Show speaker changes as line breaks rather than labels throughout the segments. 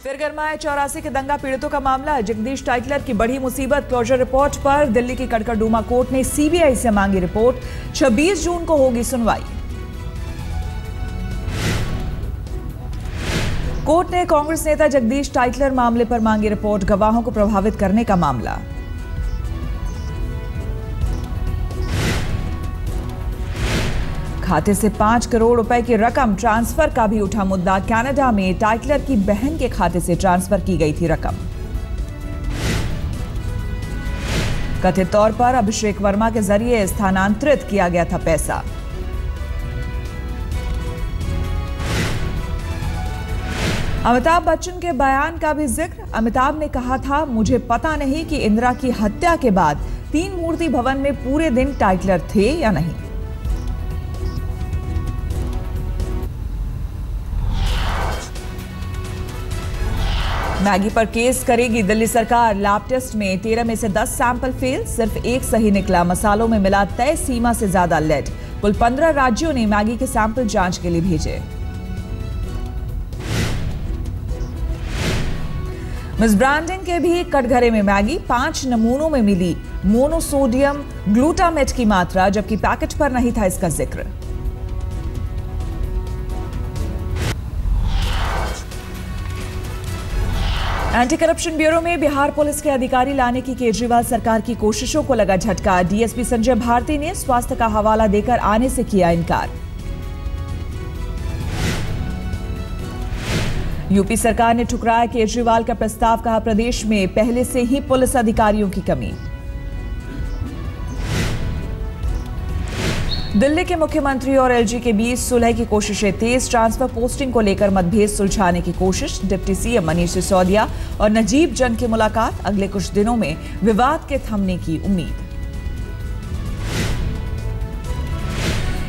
फिर गरमाए 84 के दंगा पीड़ितों का मामला। जगदीश टाइटलर की बड़ी मुसीबत। क्लोजर रिपोर्ट पर दिल्ली की कड़कड़डूमा कोर्ट ने सीबीआई से मांगी रिपोर्ट। 26 जून को होगी सुनवाई। कोर्ट ने कांग्रेस नेता जगदीश टाइटलर मामले पर मांगी रिपोर्ट। गवाहों को प्रभावित करने का मामला। खाते से 5 करोड़ रुपए की रकम ट्रांसफर का भी उठा मुद्दा। कनाडा में टाइटलर की बहन के खाते से ट्रांसफर की गई थी रकम। कथित तौर पर अभिषेक वर्मा के जरिए स्थानांतरित किया गया था पैसा। अमिताभ बच्चन के बयान का भी जिक्र। अमिताभ ने कहा था, मुझे पता नहीं कि इंदिरा की हत्या के बाद 3 मूर्ति भवन में पूरे दिन टाइटलर थे या नहीं। मैगी पर केस करेगी दिल्ली सरकार। लैब टेस्ट में 13 में से 10 सैंपल फेल, सिर्फ 1 सही निकला। मसालों में मिला तय सीमा से ज्यादा लेड। कुल 15 राज्यों ने मैगी के सैंपल जांच के लिए भेजे। मिस ब्रांडिंग के भी कटघरे में मैगी। 5 नमूनों में मिली मोनोसोडियम ग्लूटामेट की मात्रा, जबकि पैकेट पर नहीं था इसका जिक्र। एंटी करप्शन ब्यूरो में बिहार पुलिस के अधिकारी लाने की केजरीवाल सरकार की कोशिशों को लगा झटका। डीएसपी संजय भारती ने स्वास्थ्य का हवाला देकर आने से किया इनकार। यूपी सरकार ने ठुकराया केजरीवाल का प्रस्ताव। कहा, प्रदेश में पहले से ही पुलिस अधिकारियों की कमी। दिल्ली के मुख्यमंत्री और एलजी के बीच सुलह की कोशिशें तेज। ट्रांसफर पोस्टिंग को लेकर मतभेद सुलझाने की कोशिश। डिप्टी सीएम मनीष सिसोदिया और नजीब जंग की मुलाकात। अगले कुछ दिनों में विवाद के थमने की उम्मीद।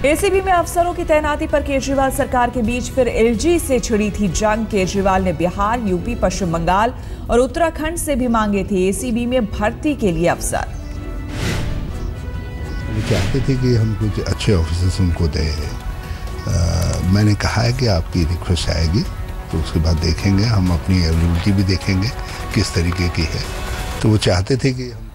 एसीबी में अफसरों की तैनाती पर केजरीवाल सरकार के बीच फिर एलजी से छिड़ी थी जंग। केजरीवाल ने बिहार, यूपी, पश्चिम बंगाल और उत्तराखंड से भी मांगे थे एसीबी में भर्ती के लिए अफसर।
चाहते थे कि हम कुछ अच्छे ऑफिसर्स उनको दें। मैंने कहा है कि आपकी रिक्वेस्ट आएगी तो उसके बाद देखेंगे, हम अपनी एबिलिटी भी देखेंगे किस तरीके की है। तो वो चाहते थे कि हम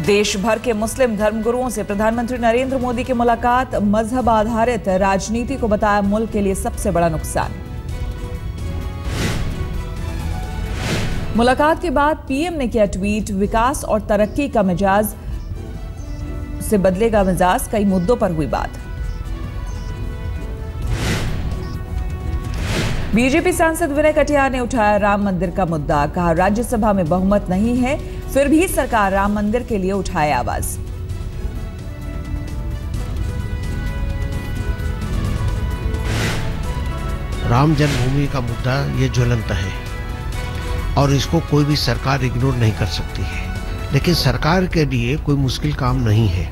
देश भर के मुस्लिम धर्मगुरुओं से प्रधानमंत्री नरेंद्र मोदी की मुलाकात। मजहब आधारित राजनीति को बताया मुल्क के लिए सबसे बड़ा नुकसान। मुलाकात के बाद पीएम ने किया ट्वीट, विकास और तरक्की का मिजाज से बदलेगा मिजाज। कई मुद्दों पर हुई बात। बीजेपी सांसद विनय कटियार ने उठाया राम मंदिर का मुद्दा। कहा, राज्यसभा में बहुमत नहीं है, फिर भी सरकार राम मंदिर के लिए उठाए आवाज।
राम जन्मभूमि का मुद्दा ये ज्वलंत है और इसको कोई भी सरकार इग्नोर नहीं कर सकती है, लेकिन सरकार के लिए कोई मुश्किल काम नहीं है।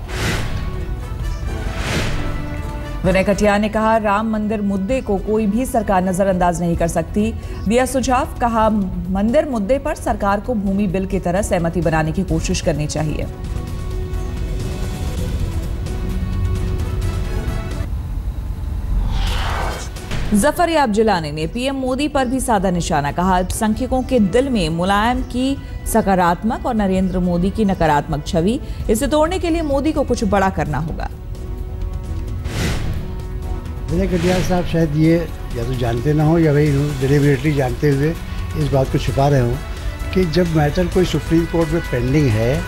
विनय कटियार ने कहा, राम मंदिर मुद्दे को कोई भी सरकार नजरअंदाज नहीं कर सकती। दिया सुझाव। कहा, मंदिर मुद्दे पर सरकार को भूमि बिल की तरह सहमति बनाने की कोशिश करनी चाहिए। जफर याब जिलानी ने पीएम मोदी पर भी साधा निशाना। कहा, अल्पसंख्यकों के दिल में मुलायम की सकारात्मक और नरेंद्र मोदी की नकारात्मक छवि, इसे तोड़ने के लिए मोदी को कुछ बड़ा करना होगा।
विनय कटियार साहब शायद ये या तो जानते ना हो या वही डिलिबरेटली जानते हुए इस बात को छिपा रहे हो कि जब मैटर कोई सुप्रीम कोर्ट में पेंडिंग है,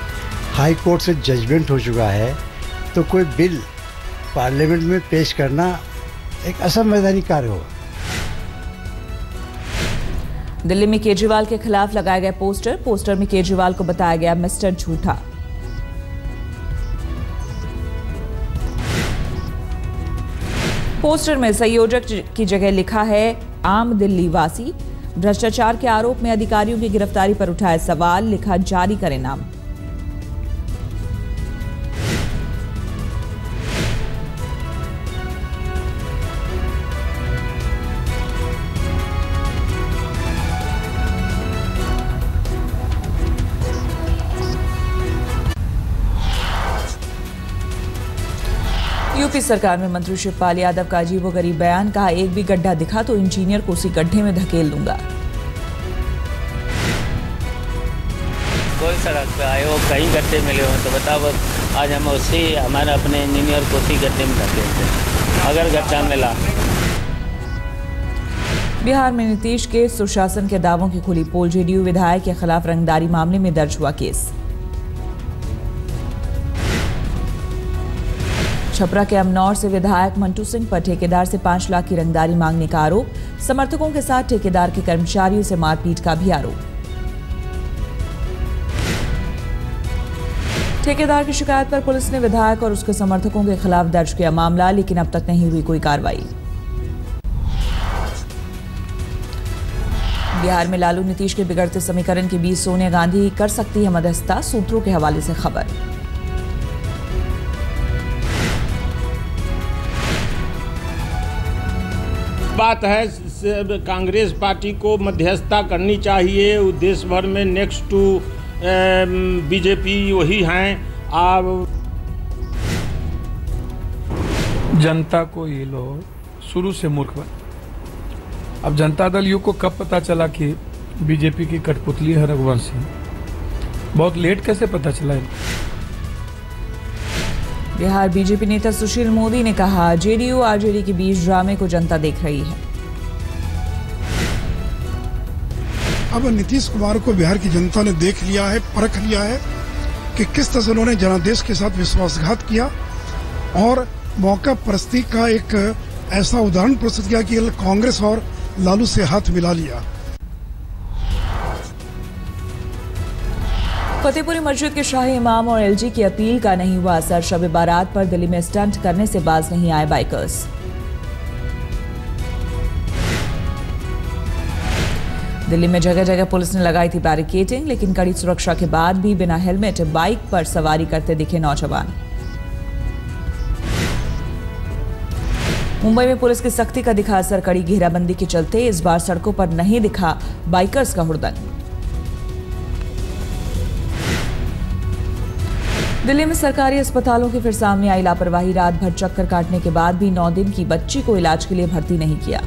हाई कोर्ट से जजमेंट हो चुका है, तो कोई बिल पार्लियामेंट में पेश करना एक असंवैधानिक कार्य होगा।
दिल्ली में केजरीवाल के खिलाफ लगाए गए पोस्टर में केजरीवाल को बताया गया मिस्टर झूठा। पोस्टर में संयोजक की जगह लिखा है आम दिल्ली वासी। भ्रष्टाचार के आरोप में अधिकारियों की गिरफ्तारी पर उठाया सवाल। लिखा, जारी करें नाम। यूपी सरकार में मंत्री शिवपाल यादव का अजीबोगरीब बयान, कहा एक भी गड्ढा दिखा तो इंजीनियर को उसी गड्ढे में धकेल दूंगा।
कोई सड़क पे आए हो कहीं गड्ढे मिले हो तो बताओ, आज हम उसी हमारे अपने इंजीनियर को उसी गड्ढे में धकेलते हैं अगर गड्ढा मिला।
बिहार में नीतीश के सुशासन के दावों की खुली पोल, जेडीयू विधायक के खिलाफ रंगदारी मामले में दर्ज हुआ केस। छपरा के अमनौर से विधायक मंटू सिंह पर ठेकेदार से 5 लाख की रंगदारी मांगने का आरोप, समर्थकों के साथ ठेकेदार के कर्मचारियों से मारपीट का भी आरोप। ठेकेदार की शिकायत पर पुलिस ने विधायक और उसके समर्थकों के खिलाफ दर्ज किया मामला, लेकिन अब तक नहीं हुई कोई कार्रवाई। बिहार में लालू नीतीश के बिगड़ते समीकरण के बीच सोनिया गांधी कर सकती है मध्यस्थता, सूत्रों के हवाले से खबर।
बात है कांग्रेस पार्टी को मध्यस्थता करनी चाहिए, देश भर में नेक्स्ट टू बीजेपी वही हैं। अब
जनता को ये लोग शुरू से मूर्ख बने। अब जनता दल यू को कब पता चला कि बीजेपी की कठपुतली है रघुवंशी, बहुत लेट कैसे पता चला है।
बिहार बीजेपी नेता सुशील मोदी ने कहा, जेडीयू आरजेडी के बीच ड्रामे को जनता देख रही है।
अब नीतीश कुमार को बिहार की जनता ने देख लिया है, परख लिया है कि किस तरह से उन्होंने जनादेश के साथ विश्वासघात किया और मौका परस्ती का एक ऐसा उदाहरण प्रस्तुत किया कि कांग्रेस और लालू से हाथ मिला लिया।
फतेहपुरी मस्जिद के शाही इमाम और एलजी की अपील का नहीं हुआ असर, शब बारात पर दिल्ली में स्टंट करने से बाज नहीं आए बाइकर्स। दिल्ली में जगह जगह पुलिस ने लगाई थी बैरिकेडिंग, लेकिन कड़ी सुरक्षा के बाद भी बिना हेलमेट बाइक पर सवारी करते दिखे नौजवान। मुंबई में पुलिस की सख्ती का दिखा असर, कड़ी घेराबंदी के चलते इस बार सड़कों पर नहीं दिखा बाइकर्स का हुड़दंग। दिल्ली में सरकारी अस्पतालों की फिर सामने आई लापरवाही, रात भर चक्कर काटने के बाद भी 9 दिन की बच्ची को इलाज के लिए भर्ती नहीं किया।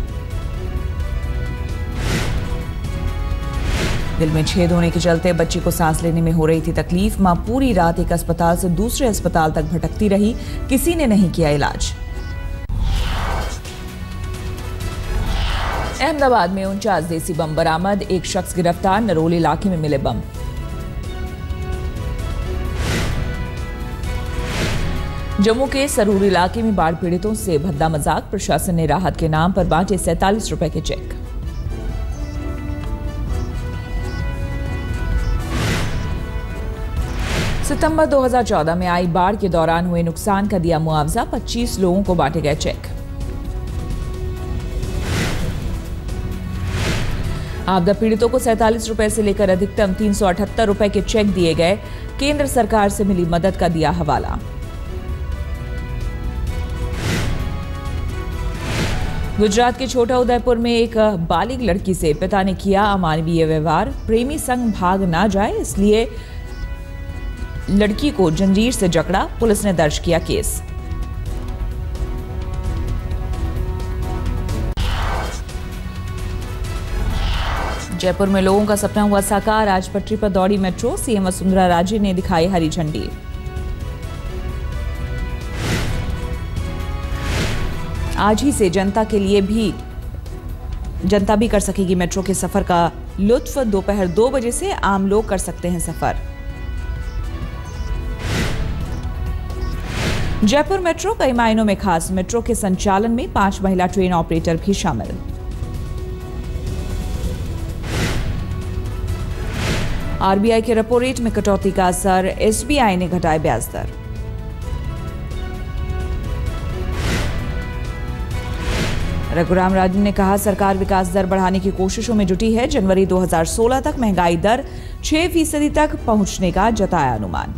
दिल में छेद होने के चलते बच्ची को सांस लेने में हो रही थी तकलीफ, मां पूरी रात एक अस्पताल से दूसरे अस्पताल तक भटकती रही, किसी ने नहीं किया इलाज। अहमदाबाद में 49 देसी बम बरामद, एक शख्स गिरफ्तार, नरोल इलाके में मिले बम। जम्मू के सरूर इलाके में बाढ़ पीड़ितों से भद्दा मजाक, प्रशासन ने राहत के नाम पर बांटे 47 रुपए के चेक। सितंबर 2014 में आई बाढ़ के दौरान हुए नुकसान का दिया मुआवजा, 25 लोगों को बांटे गए चेक। आपदा पीड़ितों को 47 रुपए से लेकर अधिकतम 378 रुपए के चेक दिए गए, केंद्र सरकार से मिली मदद का दिया हवाला। गुजरात के छोटा उदयपुर में एक बालिग लड़की से पिता ने किया अमानवीय व्यवहार, प्रेमी संग भाग ना जाए इसलिए लड़की को जंजीर से जकड़ा, पुलिस ने दर्ज किया केस। जयपुर में लोगों का सपना हुआ साकार, आज पटरी पर दौड़ी मेट्रो, सीएम वसुंधरा राजे ने दिखाई हरी झंडी। आज ही से जनता भी कर सकेगी मेट्रो के सफर का लुत्फ, दोपहर 2 बजे से आम लोग कर सकते हैं सफर। जयपुर मेट्रो कई मायनों में खास, मेट्रो के संचालन में 5 महिला ट्रेन ऑपरेटर भी शामिल। आरबीआई के रेपो रेट में कटौती का असर, एसबीआई ने घटाए ब्याज दर। रघुराम राजन ने कहा, सरकार विकास दर बढ़ाने की कोशिशों में जुटी है, जनवरी 2016 तक महंगाई दर 6% तक पहुंचने का जताया अनुमान।